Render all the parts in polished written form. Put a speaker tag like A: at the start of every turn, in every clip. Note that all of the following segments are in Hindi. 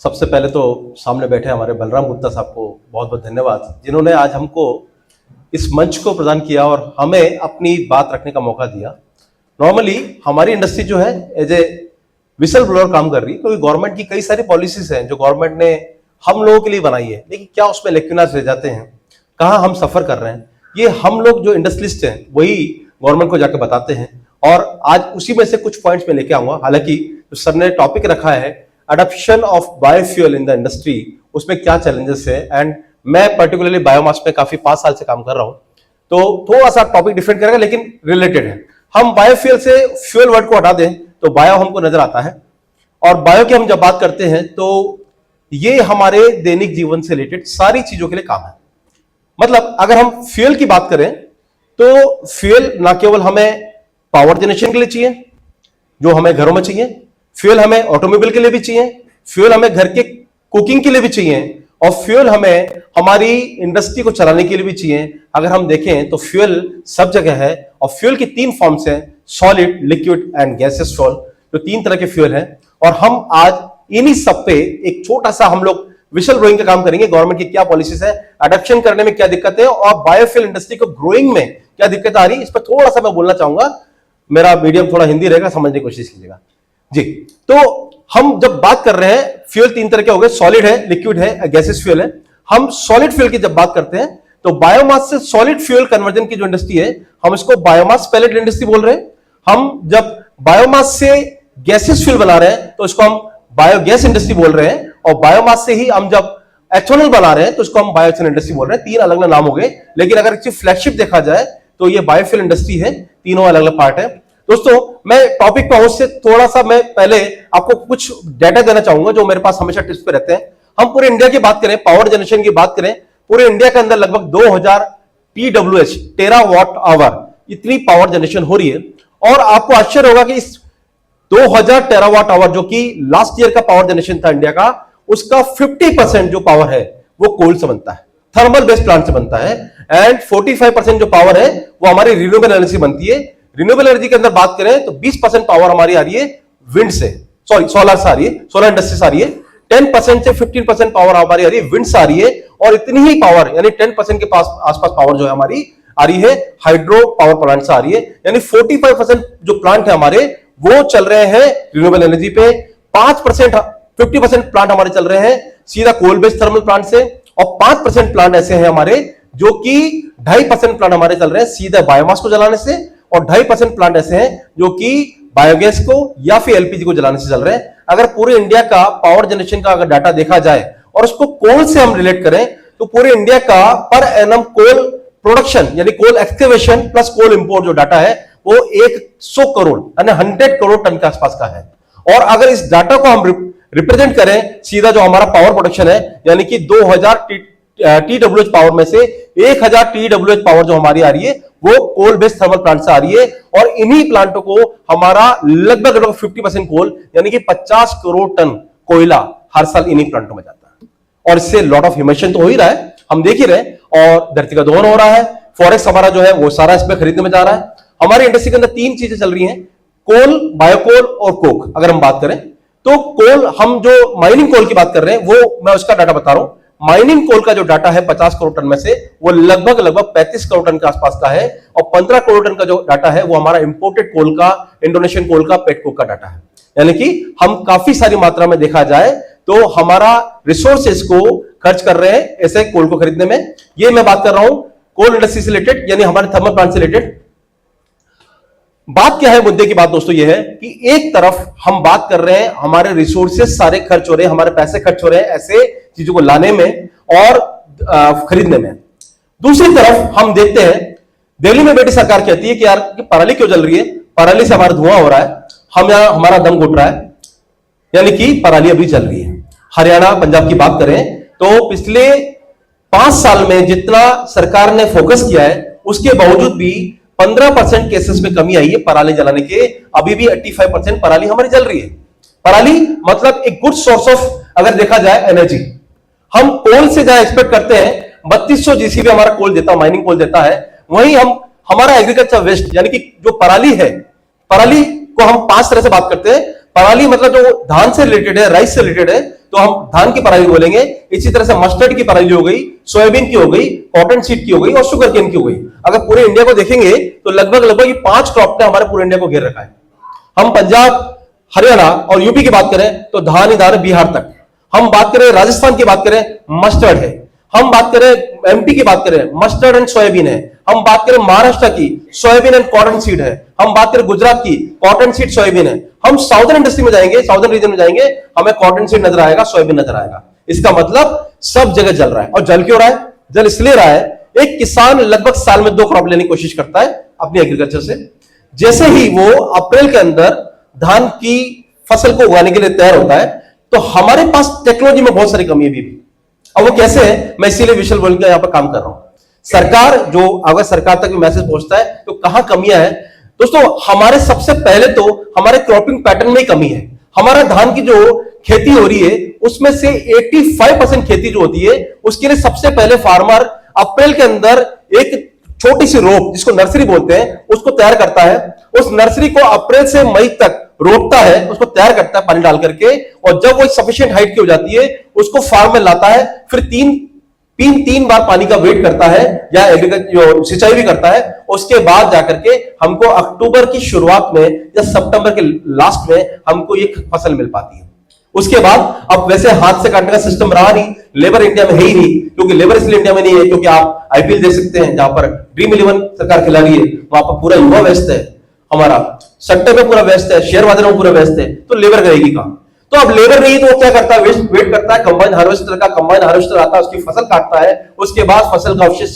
A: सबसे पहले तो सामने बैठे हमारे बलराम गुप्ता साहब को बहुत बहुत धन्यवाद, जिन्होंने आज हमको इस मंच को प्रदान किया और हमें अपनी बात रखने का मौका दिया। नॉर्मली हमारी इंडस्ट्री जो है एज ए विसल ब्लोअर काम कर रही है, क्योंकि गवर्नमेंट की कई सारी पॉलिसीज हैं जो गवर्नमेंट ने हम लोगों के लिए बनाई है, लेकिन क्या उसमें लेक्यूनास रह जाते हैं, कहाँ हम सफर कर रहे हैं, ये हम लोग जो इंडस्ट्रियलिस्ट हैं वही गवर्नमेंट को जाकर बताते हैं। और आज उसी में से कुछ पॉइंट्स में लेके आऊंगा। हालांकि जो सर ने टॉपिक रखा है adoption of biofuel in the industry, उसमें क्या चैलेंजेस है, एंड मैं पर्टिकुलरली बायोमास में काफी 5 साल से काम कर रहा हूं, तो थोड़ा सा टॉपिक डिफरेंट करेगा लेकिन रिलेटेड है। हम बायोफ्यूल से फ्यूल वर्ड को हटा दें तो बायो हमको नजर आता है, और बायो की हम जब बात करते हैं तो ये हमारे दैनिक जीवन से रिलेटेड सारी चीजों के लिए काम है। मतलब अगर हम फ्यूल की बात करें तो फ्यूल ना केवल हमें पावर जनरेशन के लिए चाहिए जो हमें घरों में चाहिए, फ्यूल हमें ऑटोमोबाइल के लिए भी चाहिए, फ्यूल हमें घर के कुकिंग के लिए भी चाहिए, और फ्यूल हमें हमारी इंडस्ट्री को चलाने के लिए भी चाहिए। अगर हम देखें तो फ्यूल सब जगह है, और फ्यूल की 3 फॉर्म्स हैं, solid, liquid and gases fuel, जो 3 तरह के फ्यूल हैं। और हम आज इन्हीं सब पे एक छोटा सा हम लोग विशल ग्रोइंग का काम करेंगे। गवर्नमेंट की क्या पॉलिसीज है, अडॉप्शन करने में क्या दिक्कत है, और बायोफ्यूल इंडस्ट्री को ग्रोइंग में क्या दिक्कत आ रही है, इस पर थोड़ा सा मैं बोलना चाहूंगा। मेरा मीडियम थोड़ा हिंदी रहेगा, समझने की कोशिश कीजिएगा जी। तो हम जब बात कर रहे हैं, फ्यूल 3 तरह के हो गए, सॉलिड है, लिक्विड है, गैसेस फ्यूल है। हम सॉलिड फ्यूल की जब बात करते हैं तो बायोमास से सॉलिड फ्यूल कन्वर्जन की जो इंडस्ट्री है, हम इसको बायोमास पैलेट इंडस्ट्री बोल रहे हैं। हम जब बायोमास से गैसेस फ्यूल बना रहे हैं तो इसको हम बायोगैस इंडस्ट्री बोल रहे हैं, और बायोमास से ही हम जब एथेनॉल बना रहे हैं तो इसको हम बायोएथेनॉल इंडस्ट्री बोल रहे हैं। 3 अलग अलग नाम हो गए, लेकिन अगर इसकी फ्लैगशिप देखा जाए तो ये बायोफ्यूल इंडस्ट्री है, तीनों अलग अलग पार्ट है। दोस्तों, मैं टॉपिक पे पहुंच से थोड़ा सा मैं पहले आपको कुछ डाटा देना चाहूंगा जो मेरे पास हमेशा टिप्स पे रहते हैं। हम पूरे इंडिया की बात करें, पावर जनरेशन की बात करें, पूरे इंडिया के अंदर लगभग 2000 TWH टेरावाट आवर इतनी पावर जनरेशन हो रही है। और आपको आश्चर्य होगा कि इस 2000 टेरावाट आवर जो कि लास्ट ईयर का पावर जनरेशन था इंडिया का, उसका 50% जो पावर है वो कोल से बनता है, थर्मल बेस्ड प्लांट से बनता है, एंड 45% जो पावर है वो हमारी रिन्यूएबल एनर्जी बनती है। रिन्यूएबल एनर्जी के अंदर बात करें तो 20% पावर हमारी आ रही है विंड से, सॉरी सोलर से आ रही है, सोलर इंडस्ट्री से आ रही है। 10% से 15% पावर हमारी आ रही है विंड से आ रही है, और इतनी ही पावर यानी 10% के पास आसपास पावर जो है हमारी आ रही है हाइड्रो पावर प्लांट से आ रही है। यानी 45% जो प्लांट है हमारे वो चल रहे हैं रिन्यूएबल एनर्जी पे, 50% प्लांट हमारे चल रहे हैं सीधा कोल बेस्ड थर्मल प्लांट से, और 5% प्लांट ऐसे हैं हमारे जो कि 2.5% प्लांट हमारे चल रहे हैं सीधा बायोमास को जलाने से, और 2.5% प्लांट ऐसे हैं जो कि बायोगैस को या फिर एलपीजी को जलाने से चल रहे हैं। अगर पूरे इंडिया का पावर जनरेशन का अगर डाटा देखा जाए और उसको कोल से हम रिलेट करें तो पूरे इंडिया का पर एनम कोल प्रोडक्शन यानी कोल एक्सकेवेशन प्लस कोल इंपोर्ट जो डाटा है वो 100 करोड़ यानी 100 करोड़ टन के आसपास का है। और अगर इस डाटा को हम रिप्रेजेंट करें सीधा जो हमारा पावर प्रोडक्शन है, यानी कि 2000 TWH पावर में से 1000 TWH पावर जो हमारी आ रही है वो कोल बेस्ड थर्मल प्लांट से आ रही है, और इन्हीं प्लांटों को हमारा लगभग 50% कोल यानी कि 50 करोड़ टन कोयला हर साल इन्हीं प्लांटों में जाता है। और इससे लॉट ऑफ इमिशन तो हो ही रहा है, हम देख ही रहे, और धरती का दोहन हो रहा है, फॉरेस्ट हमारा जो है वो सारा इसमें खरीदने में जा रहा है। हमारी इंडस्ट्री के अंदर 3 चीजें चल रही हैं, कोल, बायोकोल और कोक। अगर हम बात करें तो कोल, हम जो माइनिंग कोल की बात कर रहे हैं वो मैं उसका डाटा बता रहा हूं। माइनिंग कोल का जो डाटा है 50 करोड़ टन में से वो लगभग 35 करोड़ टन के आसपास का है, और 15 करोड़ टन का जो डाटा है वो हमारा इंपोर्टेड कोल का, इंडोनेशियन कोल का, पेटकोक का डाटा है। यानी कि हम काफी सारी मात्रा में देखा जाए तो हमारा रिसोर्सेज को खर्च कर रहे हैं ऐसे कोल को खरीदने में। ये मैं बात कर रहा हूं कोल इंडस्ट्री से रिलेटेड यानी हमारे थर्मल प्लांट से रिलेटेड। बात क्या है, मुद्दे की बात दोस्तों ये है कि एक तरफ हम बात कर रहे हैं हमारे रिसोर्सेज सारे खर्च हो रहे हैं, हमारे पैसे खर्च हो रहे हैं ऐसे चीजों को लाने में और खरीदने में। दूसरी तरफ हम देखते हैं दिल्ली में बैठी सरकार कहती है कि यार कि पराली क्यों जल रही है, पराली से हमारा धुआं हो रहा है, हम यहां हमारा दम घुट रहा है, यानी कि पराली अभी जल रही है। हरियाणा, पंजाब की बात करें तो पिछले 5 साल में जितना सरकार ने फोकस किया है उसके बावजूद भी 15% केसेस में कमी आई है पराली जलाने के। अभी भी 85% पराली हमारी जल रही है। पराली मतलब एक गुड सोर्स ऑफ अगर देखा जाए एनर्जी। हम कोल से जहां एक्सपेक्ट करते हैं 3200 जीसीबी हमारा कोल देता, माइनिंग कोल देता है, वहीं हम हमारा एग्रीकल्चर वेस्ट यानी कि जो पराली है, पराली को हम 5 तरह से बात करते हैं। पराली मतलब जो धान से रिलेटेड है, राइस से रिलेटेड है, तो हम धान की पराली बोलेंगे। इसी तरह से मस्टर्ड की पराली हो गई, सोयाबीन की हो गई, कॉटन सीड की हो गई और शुगर केन की हो गई। अगर पूरे इंडिया को देखेंगे तो लगभग लगभग ये 5 क्रॉप ने हमारे पूरे इंडिया को घेर रखा है। हम पंजाब, हरियाणा और यूपी की बात करें तो धान ही धान है बिहार तक। हम बात करें राजस्थान की बात करें, मस्टर्ड है। हम बात करें एमपी की बात करें, मस्टर्ड एंड सोयाबीन है। हम बात करें महाराष्ट्र की, सोयाबीन एंड कॉटन सीड है। हम बात करें गुजरात की, कॉटन सीड सोयाबीन है। हम साउदर्न इंडस्ट्री में जाएंगे, साउदर्न रीजन में जाएंगे, हमें कॉटन सीड नजर आएगा, सोयाबीन नजर आएगा। इसका मतलब सब जगह जल रहा है। और जल क्यों रहा है? जल इसलिए रहा है, एक किसान लगभग साल में 2 क्रॉप लेने की कोशिश करता है अपनी एग्रीकल्चर से। जैसे ही वो अप्रैल के अंदर धान की फसल को उगाने के लिए तैयार होता है, तो हमारे पास टेक्नोलॉजी में बहुत सारी कमी है भी। अब वो कैसे है, मैं इसीलिए विशल बोल के यहां पर काम कर रहा हूं। सरकार जो, अगर सरकार तक मैसेज पहुंचता है तो कहां कमियां हैं दोस्तों? हमारे सबसे पहले तो हमारे क्रॉपिंग पैटर्न में ही कमी है। हमारा धान की जो खेती हो रही है उसमें से 85% खेती जो होती है उसके लिए सबसे पहले फार्मर अप्रैल के अंदर एक छोटी सी रोप, जिसको नर्सरी बोलते हैं, उसको तैयार करता है। उस नर्सरी को अप्रैल से मई तक रोपता है, उसको तैयार करता है पानी डाल करके, और जब वो सफिशिएंट हाइट की हो जाती है उसको फार्म में लाता है। फिर तीन बार पानी का वेट करता है या एग्रीकल्चर सिंचाई भी करता है। उसके बाद जाकर के हमको अक्टूबर की शुरुआत में या सितंबर के लास्ट में हमको ये फसल मिल पाती है। उसके बाद अब वैसे हाथ से काटने का सिस्टम रहा नहीं, लेबर इंडिया में है ही नहीं, क्योंकि लेबर इसलिए इंडिया में नहीं है क्योंकि आप आईपीएल देख सकते हैं, जहां पर ड्रीम 11 सरकार खिला रही है, वहां पर पूरा युवा व्यस्त है, हमारा सेक्टर में पूरा व्यस्त है, शेयर बाजार में पूरा व्यस्त है, तो लेबर करेगी काम। तो अब लेबर नहीं तो वो क्या करता है, वेट करता है, कंबाइन हार्वेस्टर आता है, उसकी फसल काटता है। उसके बाद फसल का अवशेष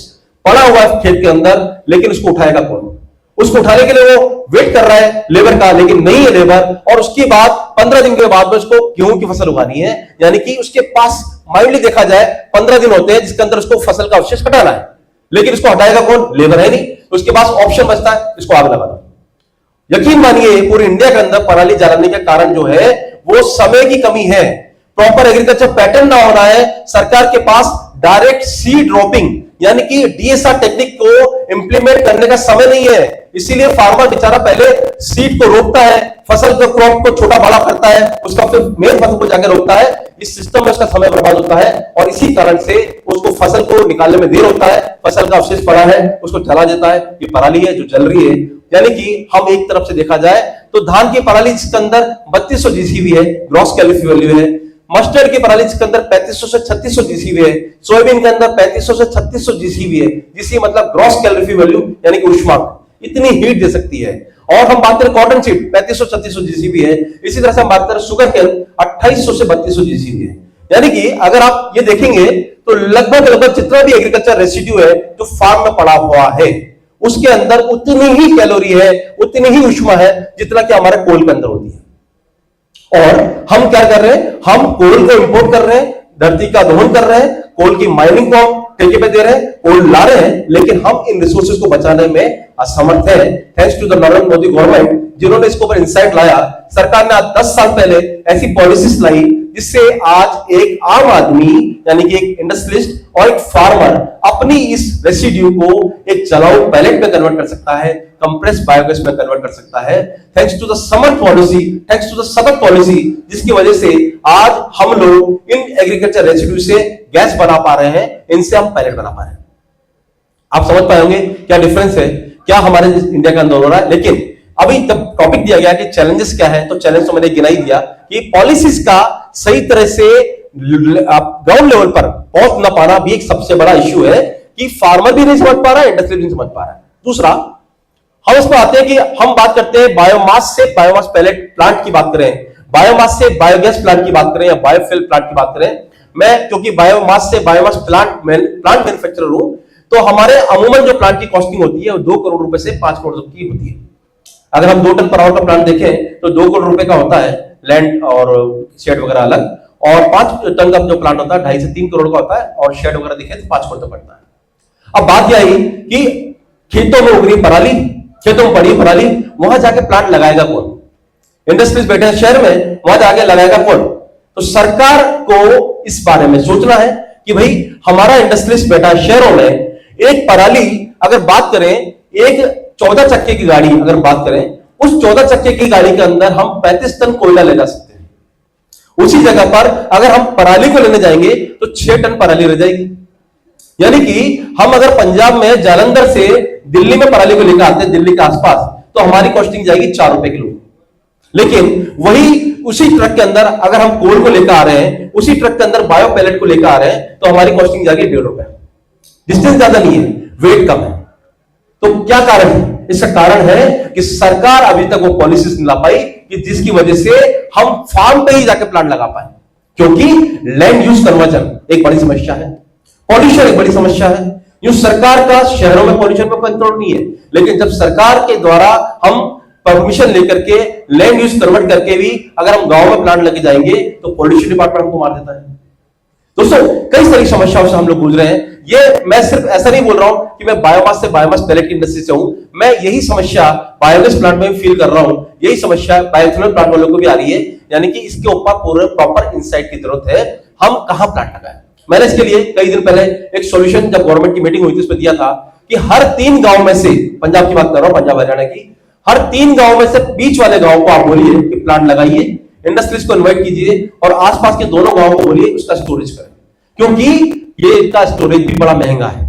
A: पड़ा हुआ है खेत के अंदर, लेकिन उसको उठाएगा कौन? उसको उठाने के लिए वो वेट कर रहा है लेबर का, लेकिन नहीं है लेबर। और उसके बाद 15 दिन के बाद में उसको गेहूं की फसल उगानी है, यानी कि उसके पास माइंडली देखा जाए 15 दिन होते हैं जिसके अंदर उसको फसल का अवशेष हटाना है, लेकिन इसको हटाएगा कौन? लेबर है नहीं। उसके पास ऑप्शन बचता है, इसको आग लगा दो। यकीन मानिए पूरी इंडिया के अंदर पराली जलाने का कारण जो है वो समय की कमी है, प्रॉपर एग्रीकल्चर पैटर्न ना होना है। सरकार के पास डायरेक्ट सीड ड्रॉपिंग यानी कि डीएसआर टेक्निक को इंप्लीमेंट करने का समय नहीं है। इसीलिए फार्मर बेचारा पहले सीड को रोकता है, फसल को क्रॉप को छोटा बड़ा करता है, उसका फिर मेन फसल को जाकर रोकता है। इस सिस्टम में उसका समय बर्बाद होता है और इसी कारण से उसको फसल को निकालने में देर होता है। फसल का अवशेष पड़ा है उसको जला देता है। ये पराली है जो जल रही है, यानी कि हम एक तरफ से देखा जाए तो धान की पराली जिसके अंदर 3200 जीसीवी है, ग्रॉस कैलोरी वैल्यू है। मस्टर्ड की पराली जिसके अंदर 3500 से 3600 जीसीवी है। सोयाबीन के अंदर 3500 से 3600 जीसीवी है। जीसी मतलब ग्रॉस कैलोरी वैल्यू, यानी कि ऊष्मांक, इतनी हीट दे सकती है। और हम बात करें कॉटन सीड 3500-3600 जीसीवी है। इसी तरह से हम बात करें शुगर केन 2800 से 3200 जीसीवी है। यानी कि अगर आप ये देखेंगे तो लगभग जितना भी एग्रीकल्चर रेसिड्यू है जो फार्म में पड़ा हुआ है उसके अंदर उतनी ही कैलोरी है, उतनी ही ऊष्मा है जितना कि हमारे कोल के अंदर होती है। और हम क्या कर रहे हैं, हम कोल को इंपोर्ट कर रहे हैं, धरती का दोहन कर रहे हैं, कोल की माइनिंग को हम ठेके पे दे रहे हैं, कोल ला रहे हैं, लेकिन हम इन रिसोर्सेज को बचाने में असमर्थ हैं। Thanks to the Narendra Modi government जिन्होंने इसके ऊपर इंसाइट लाया। सरकार ने आज 10 साल पहले ऐसी पॉलिसीज लाई जिससे आज एक आम आदमी यानी कि एक इंडस्ट्रियलिस्ट और एक फार्मर अपनी इस रेसिड्यू को एक जलाऊ पैलेट में कन्वर्ट कर सकता है, कंप्रेस बायोगैस में कन्वर्ट कर सकता है। थैंक्स टू द समर पॉलिसी, थैंक्स टू द सदक पॉलिसी, जिसकी वजह से आज हम लोग इन एग्रीकल्चर रेसिड्यू से गैस बना पा रहे हैं, इनसे हम पैलेट बना पा रहे हैं। आप समझ पाए होंगे क्या डिफरेंस है, क्या हमारे इंडिया के अंदर हो रहा है। लेकिन अभी जब टॉपिक दिया गया कि चैलेंजेस क्या है, तो चैलेंज तो मैंने गिना ही दिया कि पॉलिसीज का सही तरह से ग्राउंड लेवल पर पहुंच ना पाना भी एक सबसे बड़ा इश्यू है कि फार्मर भी नहीं समझ पा रहा है, इंडस्ट्री भी नहीं समझ पा रहा है। दूसरा, हम इसमें आते हैं कि हम बात करते हैं बायोमास से बायोमास पैलेट प्लांट की बात करें, बायोमास से बायोगैस प्लांट की बात करें या बायोफ्यूल प्लांट की बात करें। मैं क्योंकि बायोमास से बायोमास प्लांट मैन्युफैक्चरर हूं, तो हमारे अमूमन जो प्लांट की कॉस्टिंग होती है वो 2 करोड़ रुपए से 5 करोड़ रुपए की होती है। अगर हम 2 टन पर आवर का प्लांट देखें तो 2 करोड़ रुपए का होता है, लैंड और शेड वगैरह अलग, और 5 टन का जो प्लांट होता है 2.5 से 3 करोड़ का होता है, और शेड वगैरह दिखे तो 5 करोड़ तक पड़ता है। अब बात यह आई कि खेतों में उग रही पराली, खेतों में पड़ी पराली, वहां जाके प्लांट लगाएगा कौन? इंडस्ट्रीज बैठे हैं शहर में, वहां जाके लगाएगा कौन? तो सरकार को इस बारे में सोचना है कि भाई हमारा इंडस्ट्रीज बैठा है शहरों में, एक पराली अगर बात करें, एक 14 चक्के की गाड़ी अगर बात करें उस 14 चक्के की गाड़ी के अंदर हम 35 टन कोयला ले जा सकते हैं। उसी जगह पर अगर हम पराली को लेने जाएंगे तो 6 टन पराली रह जाएगी। यानी कि हम अगर पंजाब में जालंधर से दिल्ली में पराली को लेकर आते हैं, दिल्ली के आसपास, तो हमारी कॉस्टिंग जाएगी 4 रुपए किलो। लेकिन वही उसी ट्रक के अंदर अगर हम कोल को लेकर आ रहे हैं, उसी ट्रक के अंदर बायो पैलेट को लेकर आ रहे हैं, तो हमारी कॉस्टिंग जाएगी 1.5 रुपए। डिस्टेंस ज्यादा नहीं है, वेट कम है। तो क्या कारण है? इसका कारण है कि सरकार अभी तक वो पॉलिसीज नहीं ला पाई कि जिसकी वजह से हम फार्म पे ही जाके प्लांट लगा पाए। क्योंकि लैंड यूज कन्वर्जन एक बड़ी समस्या है, पॉल्यूशन एक बड़ी समस्या है। यूं सरकार का शहरों में पॉल्यूशन पर कंट्रोल नहीं है, लेकिन जब सरकार के द्वारा हम परमिशन लेकर के लैंड यूज कन्वर्ट करके भी अगर हम गांव में प्लांट लेके जाएंगे तो पॉल्यूशन डिपार्टमेंट हमको मार देता है। दोस्तों, कई सारी समस्याओं से हम लोग गुजरे हैं। ये मैं सिर्फ ऐसा नहीं बोल रहा हूं कि मैं बायोमास से, बायोमास पैलेट की इंडस्ट्री से हूं। मैं यही समस्या बायोगैस प्लांट में फील कर रहा हूं, यही समस्या बायोइथेनॉल प्लांट वालों को भी आ रही है। यानी कि इसके ऊपर पूरे प्रॉपर इंसाइट की जरूरत है, हम कहां प्लांट लगाएं। मैंने इसके लिए कई दिन पहले एक सॉल्यूशन, जब गवर्नमेंट की मीटिंग हुई थी, उसमें दिया था कि हर 3 गांव में से, पंजाब की बात कर रहा हूं, पंजाब हरियाणा की, हर 3 गांव में से बीच वाले गांव को आप बोलिए कि प्लांट लगाइए, इंडस्ट्रीज को इन्वाइट कीजिए और आसपास के दोनों गांवों को बोलिए उसका स्टोरेज करें, क्योंकि ये इसका स्टोरेज भी बड़ा महंगा है।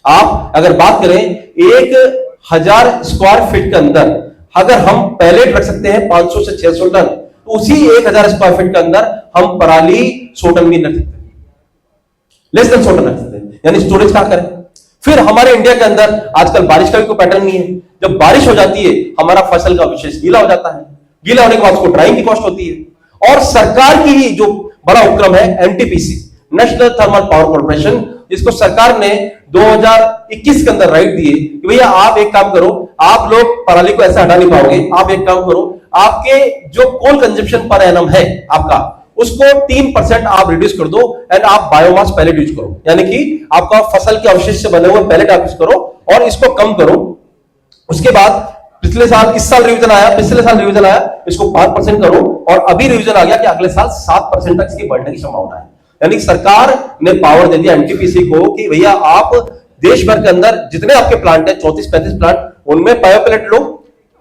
A: आप अगर बात करें 1000 स्क्वायर फीट के अंदर अगर हम पैलेट रख सकते हैं 500 से 600 टन, तो उसी 1000 स्क्वायर फीट के अंदर हम पराली 100 टन भी रख सकते हैं, लेस देन 100 टन रख सकते हैं। यानी स्टोरेज क्या करें? फिर हमारे इंडिया के अंदर आजकल बारिश का भी कोई पैटर्न नहीं है। जब बारिश हो जाती है, हमारा फसल का विशेष गीला हो जाता है, गीला होने के बाद उसको ड्राइंग की कॉस्ट होती है। और सरकार की ही जो बड़ा उपक्रम है NTPC, national thermal power corporation, जिसको सरकार ने 2021 के अंदर राइट दिए कि भैया आप एक काम करो, आप लोग पराली को ऐसे हटा नहीं पाओगे, आप एक काम करो, आपके जो कोल कंजप्शन पर एनम है आपका, उसको 3% आप रिड्यूस कर दो एंड आप बायोमास पैलेट यूज करो। यानी कि आपका फसल के अवशेष से बने हुए पैलेट आप यूज करो और इसको कम करो। उसके बाद पिछले साल, इस साल रिवीजन आया, पिछले साल रिवीजन आया, इसको 5% करो और अभी रिवीजन आ गया कि अगले साल 7% तक इसकी बढ़ने की संभावना है। यानी सरकार ने पावर दे दिया एनटीपीसी को कि भैया आप देश भर के अंदर जितने आपके प्लांट है, 34-35 प्लांट, उनमें बायो पैलेट लो।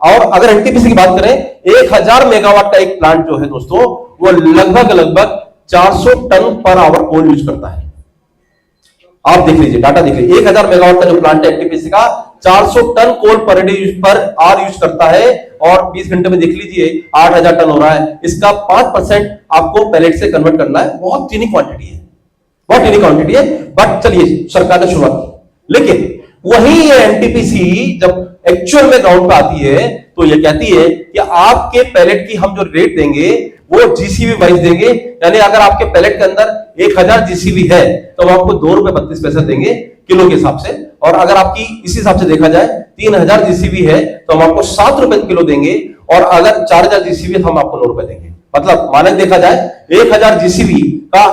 A: और अगर एनटीपीसी की बात करें, 1000 मेगावाट का एक प्लांट जो है दोस्तों, वो लगभग 400 टन पर आवर कोल यूज करता है। आप देख लीजिए, डाटा देख लीजिए, 1000 मेगावाट का जो प्लांट है एनटीपीसी का, 400 ton coal per day per hour use करता है और 20 घंटे में देख लीजिए 8000 टन हो रहा है। इसका 5% आपको पैलेट से कन्वर्ट करना है। बहुत टीनी क्वांटिटी है, बहुत टीनी क्वांटिटी है, बट चलिए सरकार ने शुरुआत की। लेकिन वही ये एनटीपीसी जब एक्चुअल में ग्राउंड पे आती है तो ये कहती है कि आपके पैलेट की हम जो रेट देंगे वो जीसीबी वाइज देंगे। यानी अगर आपके पैलेट के अंदर 1000 जीसीबी है तो हम आपको 2 रुपए 32 पैसे देंगे किलो के हिसाब से, और अगर आपकी इसी हिसाब से देखा जाए 3000 जीसीबी है तो हम आपको 7 रुपए किलो देंगे, और अगर 4000 जीसीबी है तो हम आपको 9 रुपए देंगे। मतलब मानक देखा जाए 1000 जीसीबी का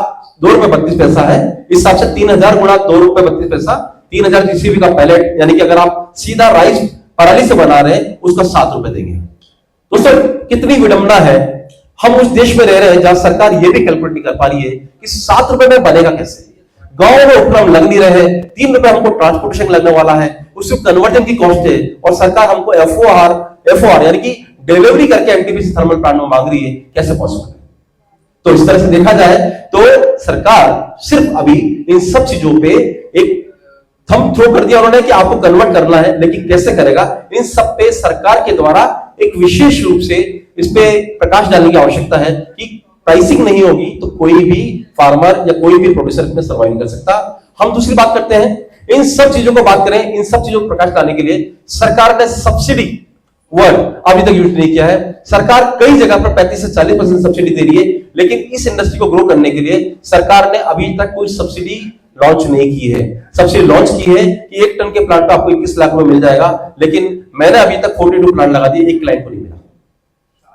A: 2 रुपए 32 पैसा है, इस हिसाब से 3000 गुणा 2 रुपए 32 पैसा, 3000 जीसीबी का पैलेट, यानी कि अगर आप सीधा राइस पराली से बना रहे हैं उसका 7 रुपए देंगे। दोस्तों, कितनी विडंबना है, हम उस देश में रह रहे हैं जहां सरकार ये भी कैलकुलेट नहीं कर पा रही है कि 7 रुपए में बनेगा कैसे। गांव में उपक्रम लग नहीं रहे, 3 रुपए हमको ट्रांसपोर्टेशन लगने वाला है, उससे कन्वर्जन की कॉस्ट है, और सरकार हमको एफओआर यानी कि डिलीवरी करके एनटीपीसी थर्मल प्लांट में मांग रही है। कैसे पॉसिबल है? तो इस तरह से देखा जाए तो सरकार सिर्फ अभी इन सब चीजों पे एक थंब थ्रो कर दिया उन्होंने कि आपको कन्वर्ट करना है, लेकिन कैसे करेगा, इन सब पे सरकार के द्वारा एक विशेष रूप से इस पे प्रकाश डालने की आवश्यकता है कि प्राइसिंग नहीं होगी तो कोई भी फार्मर या कोई भी प्रोड्यूसर इसमें सर्वाइव नहीं कर सकता। हम दूसरी बात करते हैं, इन सब चीजों को बात करें, इन सब चीजों को प्रकाश डालने के लिए सरकार ने सब्सिडी वर्ड अभी तक यूज नहीं किया है। सरकार कई जगह पर 35 से 40% सब्सिडी दे रही है, लेकिन इस इंडस्ट्री को ग्रो करने के लिए सरकार ने अभी तक कोई सब्सिडी लॉन्च नहीं की है। सब्सिडी लॉन्च की है कि 1 टन के प्लांट पे आपको 21 लाख में मिल जाएगा, लेकिन मैंने अभी तक 42 प्लांट लगा दिए, एक क्लाइंट को नहीं मिला।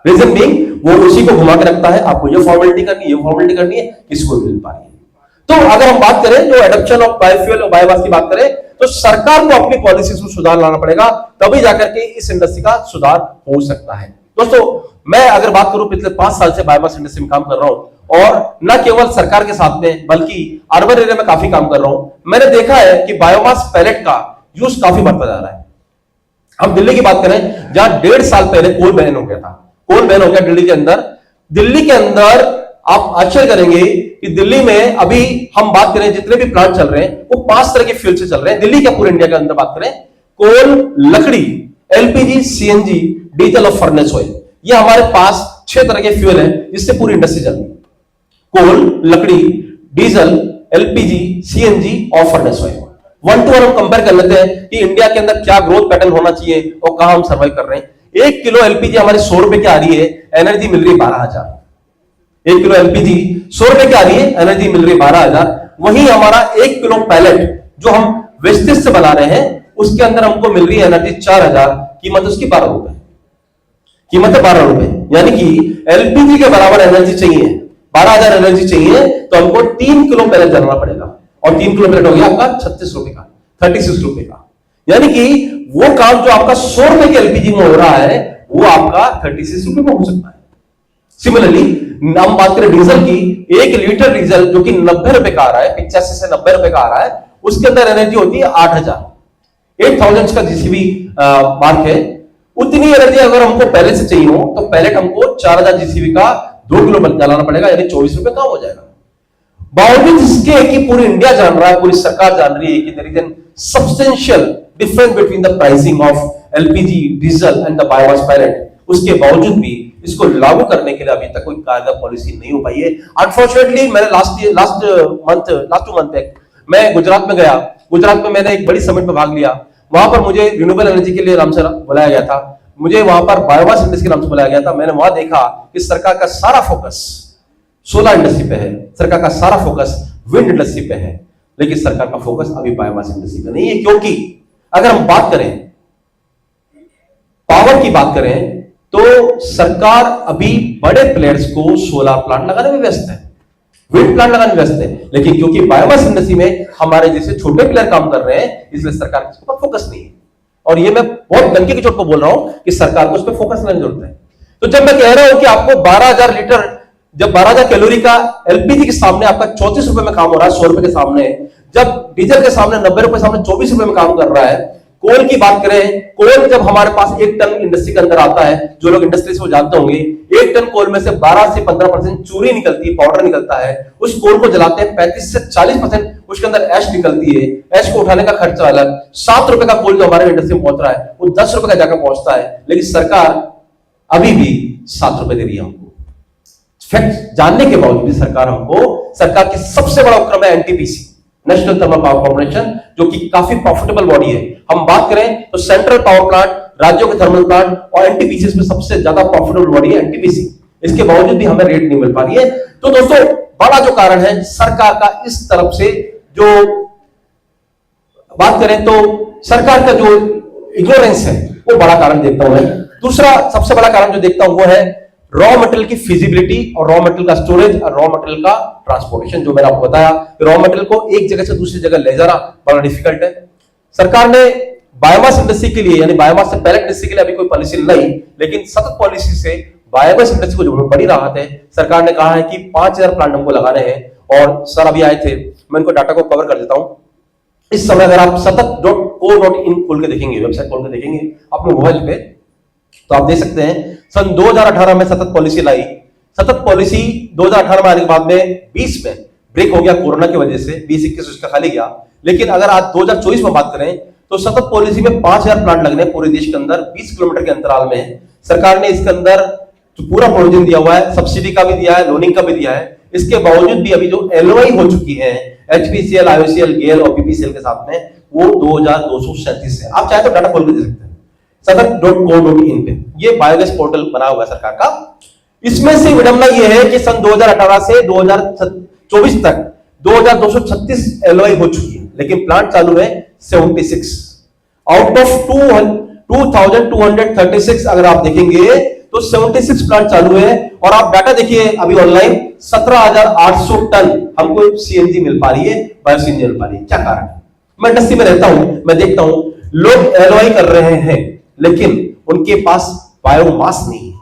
A: रीजन बीइंग, वो उसी को घुमा के रखता है, आपको ये फॉर्मेलिटी करनी है, ये फॉर्मेलिटी करनी है, किसी को मिल पा रही है। तो अगर हम बात करें जो एडॉप्शन ऑफ बायोफ्यूल और बायोमास की बात करें, तो सरकार को अपनी पॉलिसीज में सुधार लाना पड़ेगा, तभी जाकर के इस इंडस्ट्री का सुधार हो सकता है। दोस्तों, मैं अगर बात करूं, पिछले 5 साल से बायोमास इंडस्ट्री में काम कर रहा हूं, और न केवल सरकार के साथ में बल्कि अर्बन एरिया में काफी काम कर रहा हूं। मैंने देखा है कि बायोमास पैलेट का यूज काफी बढ़ता जा रहा है। हम दिल्ली की बात करें, जहां 1.5 साल पहले कोल बैन हो गया था, कोल बैन हो गया दिल्ली के अंदर। दिल्ली के अंदर आप आश्चर्य करेंगे कि दिल्ली में अभी हम बात करें जितने भी प्लांट चल रहे हैं वो 5 तरह के फ्यूल से चल रहे हैं। दिल्ली क्या पूरे इंडिया के अंदर बात करें, कोल, लकड़ी, एलपीजी, सीएनजी, डीजल और फर्नेस ऑयल, ये हमारे पास 6 तरह के फ्यूल हैं जिससे पूरी इंडस्ट्री चल रही है। कोल, लकड़ी, डीजल, एलपीजी, सीएनजी और फर्नेस ऑयल। 1 to 1 हम कंपेयर कर लेते हैं कि इंडिया के अंदर क्या ग्रोथ पैटर्न होना चाहिए और कहां हम सर्वाइव कर रहे हैं। 1 किलो एलपीजी हमारे 100 रुपए की आ रही है, एनर्जी मिल रही है 12,000। 1 किलो एलपीजी 100 रुपए की आ रही है, एनर्जी मिल रही है 12,000। वहीं हमारा 1 किलो पैलेट जो हम वेस्टेज से बना रहे हैं उसके अंदर हमको मिल रही है एनर्जी 4,000, कीमत उसकी 12 रुपए, कीमत है 12 रुपए। यानी कि एलपीजी के बराबर एनर्जी चाहिए, 12,000 एनर्जी चाहिए तो हमको 3 किलो पैलेट जलाना पड़ेगा, और 3 किलो पैलेट हो गया आपका 36 रुपए का, 36 रुपए का। यानी कि वो काम जो आपका 100 रुपए के एलपीजी में हो रहा है वो आपका 36 रुपए में हो सकता है। सिमिलरली हम बात करें डीजल की, 1 लीटर डीजल जो कि 90 रुपए का आ रहा है, 85 से 90 रुपए का आ रहा है, उसके अंदर एनर्जी होती है 8,000 का जीसीबी मार्क है। उतनी एनर्जी अगर हमको पहले से चाहिए हो तो पैलेट हमको 4,000 जीसीबी का 2 किलो जलाना पड़ेगा, यानी 24 रुपए कम हो जाएगा। बावजूद इसके कि पूरी इंडिया जान रहा है, पूरी सरकार जान रही है कि there is an substantial difference between the pricing of LPG, diesel and the biomass pellet, उसके बावजूद भी इसको लागू करने के लिए अभी तक कोई कारगर पॉलिसी नहीं हो पाई है। अनफॉर्चुनेटली मैंने लास्ट टू मंथ तक मैं गुजरात में गया, गुजरात में मैंने एक बड़ी समिट में भाग लिया। वहां पर मुझे रिन्यूएबल एनर्जी के लिए नाम से बुलाया गया था, मुझे वहां पर बायोमास इंडस्ट्री के नाम से बुलाया गया था। मैंने वहां देखा कि सरकार का सारा फोकस सोलर इंडस्ट्री पे है, सरकार का सारा फोकस विंड इंडस्ट्री पे है, लेकिन सरकार का फोकस अभी बायोमास इंडस्ट्री पे नहीं है। क्योंकि अगर हम बात करें पावर की बात करें तो सरकार अभी बड़े प्लेयर्स को सोलर प्लांट लगाने में व्यस्त है, विंड प्लांट लगाने में व्यस्त है, लेकिन क्योंकि बायोमास इंडस्ट्री में हमारे जैसे छोटे प्लेयर काम कर रहे हैं इसलिए सरकार के ऊपर फोकस नहीं है। और ये मैं बहुत डंके की चोट पर बोल रहा हूं कि सरकार को उस पर फोकस करने की जरूरत है। तो जब मैं कह रहा हूं कि आपको 12,000 लीटर, जब 12,000 कैलोरी का एलपीजी के सामने आपका 34 रुपए में काम हो रहा है 100 रुपए के सामने, जब डीजल के सामने 90 रुपए सामने 24 रुपए में काम कर रहा है। कोल की बात करें, कोल जब हमारे पास 1 टन इंडस्ट्री के अंदर आता है, जो लोग इंडस्ट्री से जानते होंगे, 1 टन कोल में से 12 से 15% चूरी निकलती है, पाउडर निकलता है। उस कोल को जलाते हैं 35 से 40% उसके अंदर ऐश निकलती है, ऐश को उठाने का खर्चा अलग। 7 रुपए का कोल जो हमारे इंडस्ट्री में पहुंच रहा है वो 10 रुपए का जाकर पहुंचता है, लेकिन सरकार अभी भी 7 रुपए दे रही है हमको। फैक्ट जानने के बावजूद भी सरकार सरकार की सबसे बड़ा उपक्रम है NTPC, national thermal power corporation, जो कि काफी प्रॉफिटेबल बॉडी है। हम बात करें तो सेंट्रल पावर प्लांट, राज्यों के थर्मल प्लांट और एनटीपीसी में सबसे ज्यादा प्रॉफिटेबल बॉडी है एनटीपीसी। इसके बावजूद भी हमें रेट नहीं मिल पा रही है। तो दोस्तों बड़ा जो कारण है सरकार का इस तरफ से, जो बात करें तो सरकार का जो इग्नोरेंस है वो बड़ा कारण देखता हूं मैं। दूसरा सबसे बड़ा कारण जो देखता हूं वो है रॉ मटेरियल की फिजिबिलिटी और रॉ मटेरियल का स्टोरेज और रॉ मटेरियल का ट्रांसपोर्टेशन। जो मैंने आपको बताया, रॉ मटेरियल को एक जगह से दूसरी जगह ले जाना बड़ा डिफिकल्ट है। सरकार ने बायोमास इंडस्ट्री के लिए, यानी बायोमास से पैलेट इंडस्ट्री के लिए अभी कोई पॉलिसी नहीं, लेकिन सतत पॉलिसी से बायोमास इंडस्ट्री को जो बड़ी राहत है, सरकार ने कहा है कि 5,000 प्लांट हमको लगाने हैं। और सर अभी आए थे, मैं इनको डाटा को कवर कर देता हूं। इस समय अगर आप सतत.co.in खोल के देखेंगे, वेबसाइट खोल के देखेंगे अपने मोबाइल पे, तो आप देख सकते हैं सन 2018 में सतत पॉलिसी लाई। सतत पॉलिसी 2018 में आने के बाद में 20 में ब्रेक हो गया कोरोना की वजह से, 20-21 उसका खाली गया। लेकिन अगर आज 2024 में बात करें तो सतत पॉलिसी में 5,000 प्लांट लगने पूरे देश के अंदर 20 किलोमीटर के अंतराल में। सरकार ने इसके अंदर जो पूरा प्रोविजन दिया हुआ है, सब्सिडी का भी दिया है, लोनिंग का भी दिया है। इसके बावजूद भी अभी जो एलओआई हो चुकी है एचपीसीएल, आईओसीएल, गेल और बीपीसीएल के साथ में, वो 2,237 है। आप चाहे तो डाटा खोल के दे सकते हैं सतत.co.in पे, ये बायोगैस पोर्टल बना हुआ है सरकार का। इसमें से विडंबना ये है कि सन 2018 से 2024 तक 2,236 एलओआई हो चुकी है, लेकिन प्लांट चालू है 76 आउट ऑफ 2,236। अगर आप देखेंगे तो 76 प्लांट चालू है। और आप डाटा देखिए अभी ऑनलाइन 17,800 टन हमको सीएनजी मिल पा रही है, बायो सीएनजी मिल पा रही है। क्या कारण है? मैं इंडस्ट्री में रहता हूं, मैं देखता हूं लोग एलओआई कर रहे हैं, लेकिन उनके पास बायोमास नहीं है।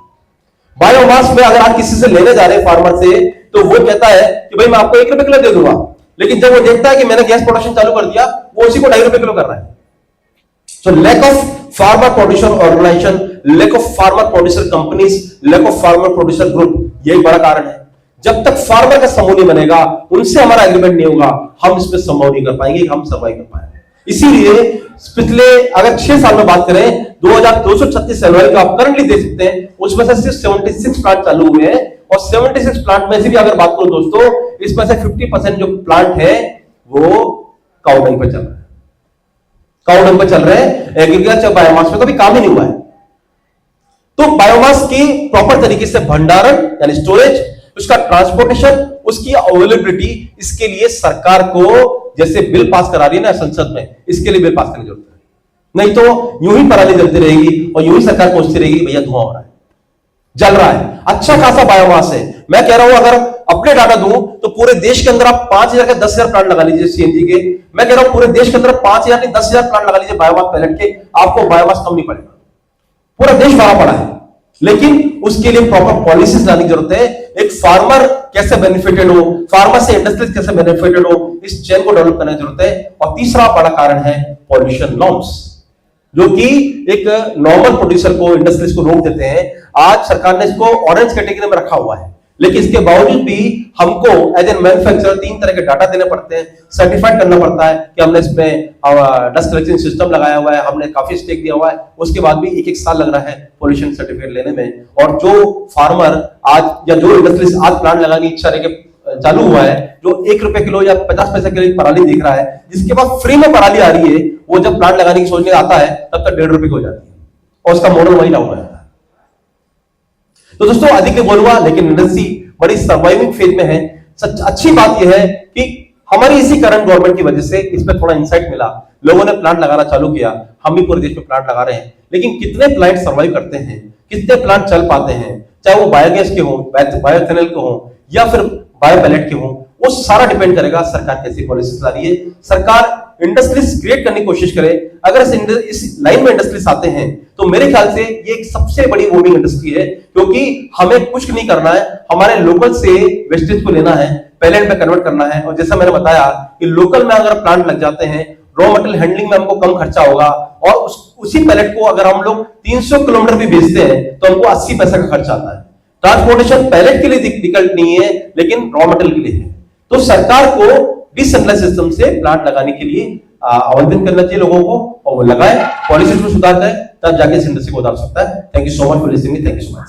A: बायोमास में अगर आप किसी से लेने जा रहे हैं फार्मर से, तो वो कहता है कि भाई मैं आपको 1 रुपए किलो दे दूंगा, लेकिन जब वो देखता है कि मैंने गैस प्रोडक्शन चालू कर दिया, वो उसी को 2.5 रुपए किलो कर रहा है। So lack of farmer producer organization, lack of farmer producer companies, lack of farmer producer group, यही बड़ा कारण है। जब तक फार्मर का समूह नहीं बनेगा, उनसे हमारा एग्रीमेंट नहीं होगा, हम इसमें संभव नहीं कर पाएंगे, हम सर्वाइव कर पाएंगे। इसीलिए पिछले अगर 6 साल में बात करें, 2236 सैलरी आप करंटली दे सकते हैं, उसमें से सिर्फ 76 प्लांट चालू हुए हैं, और 76 प्लांट में से भी अगर बात करो दोस्तों, इसमें से 50% जो प्लांट है वो काउडंग पे चल रहा है, काउडंग पे चल रहे हैं। एग्रीकल्चर बायोमास में कभी काम ही नहीं हुआ है। तो बायोमास की प्रॉपर तरीके से भंडारण यानी स्टोरेज, उसका ट्रांसपोर्टेशन, उसकी अवेलेबिलिटी, इसके लिए सरकार को जैसे बिल पास करा रही है ना संसद में, इसके लिए बिल पास करने की जरूरत है। नहीं तो यूं ही पराली जलती रहेगी और यूं ही सरकार पहुंचती रहेगी, भैया धुआं हो रहा है, जल रहा है। अच्छा खासा बायोमास है। मैं कह रहा हूं अगर अपने डाटा दूं तो पूरे देश के अंदर आप 5000 के 10,000 प्लांट लगा लीजिए सीएनजी के। मैं कह रहा हूं पूरे देश के अंदर 5000 नहीं 10,000 प्लांट लगा लीजिए बायोमास पैलेट के, आपको बायोमास कम नहीं पड़ेगा। पूरा देश भरा पड़ा है, लेकिन उसके लिए प्रॉपर पॉलिसीज लाने की जरूरत है। एक फार्मर कैसे बेनिफिटेड हो, फार्मर से इंडस्ट्रीज कैसे बेनिफिटेड हो, इस चेन को डेवलप करने की जरूरत है। और तीसरा बड़ा कारण है पॉल्यूशन नॉर्म्स, जो कि एक नॉर्मल प्रोड्यूसर को, इंडस्ट्रीज को रोक देते हैं। आज सरकार ने इसको ऑरेंज कैटेगरी में रखा हुआ है, लेकिन इसके बावजूद भी हमको एज ए मैन्युफैक्चरर 3 तरह के डाटा देने पड़ते हैं, सर्टिफाइड करना पड़ता है कि हमने इसमें डस्ट कलेक्शन सिस्टम लगाया हुआ है, हमने काफी स्टेक दिया हुआ है। उसके बाद भी 1-1 साल लग रहा है पॉल्यूशन सर्टिफिकेट लेने में। और जो फार्मर आज या जो इंडस्ट्रीज आज प्लांट लगाने की इच्छा रहे चालू हुआ है, जो 1 रुपए किलो या 50 पैसे किलो पराली देख रहा है, जिसके पास फ्री में पराली आ रही है, वो जब प्लांट लगाने की सोचने आता है तब तक 1.5 रुपए की हो जाती है और उसका मॉडल वही डाउन हो जाता है। तो दोस्तों अधिक नहीं बोलूंगा, लेकिन इंडस्ट्री बड़ी सर्वाइविंग फेज में है। सच अच्छी बात यह है कि हमारी इसी करंट गवर्नमेंट की वजह से इस पर थोड़ा इंसाइट मिला, लोगों ने प्लांट लगाना चालू किया, हम भी पूरे देश में प्लांट लगा रहे हैं। लेकिन कितने प्लांट सर्वाइव करते हैं, कितने प्लांट चल पाते हैं, चाहे वो बायोगैस के हो, बायोथेनल के हो या फिर बायो पैलेट के हो, वो सारा डिपेंड करेगा सरकार कैसी पॉलिसीज ला रही है। सरकार इंडस्ट्रीज क्रिएट करने की कोशिश करे। अगर इस लाइन में इंडस्ट्रीज आते हैं तो मेरे ख्याल से ये एक सबसे बड़ी बूमिंग इंडस्ट्री है, क्योंकि हमें कुछ नहीं करना है, हमारे लोकल से वेस्टेज को लेना है, पैलेट में कन्वर्ट करना है। और जैसा मैंने बताया कि लोकल में अगर प्लांट लग जाते हैं, रॉ मटेरियल हैंडलिंग में हमको कम खर्चा होगा, और उसी पैलेट को अगर हम लोग 300 किलोमीटर भी भेजते हैं तो हमको 80 पैसा का खर्चा आता है। ट्रांसपोर्टेशन पैलेट के लिए डिफिकल्ट नहीं है, लेकिन रॉ मटेरियल के लिए है। तो सरकार को डिसेंट्रलाइज्ड सिस्टम से प्लांट लगाने के लिए आवेदन करना चाहिए लोगों को, और वो लगाए, पॉलिसीज में सुधार करें, तब जाके इस इंडस्ट्री को उतार सकता है। Thank you so much for listening, thank you so much.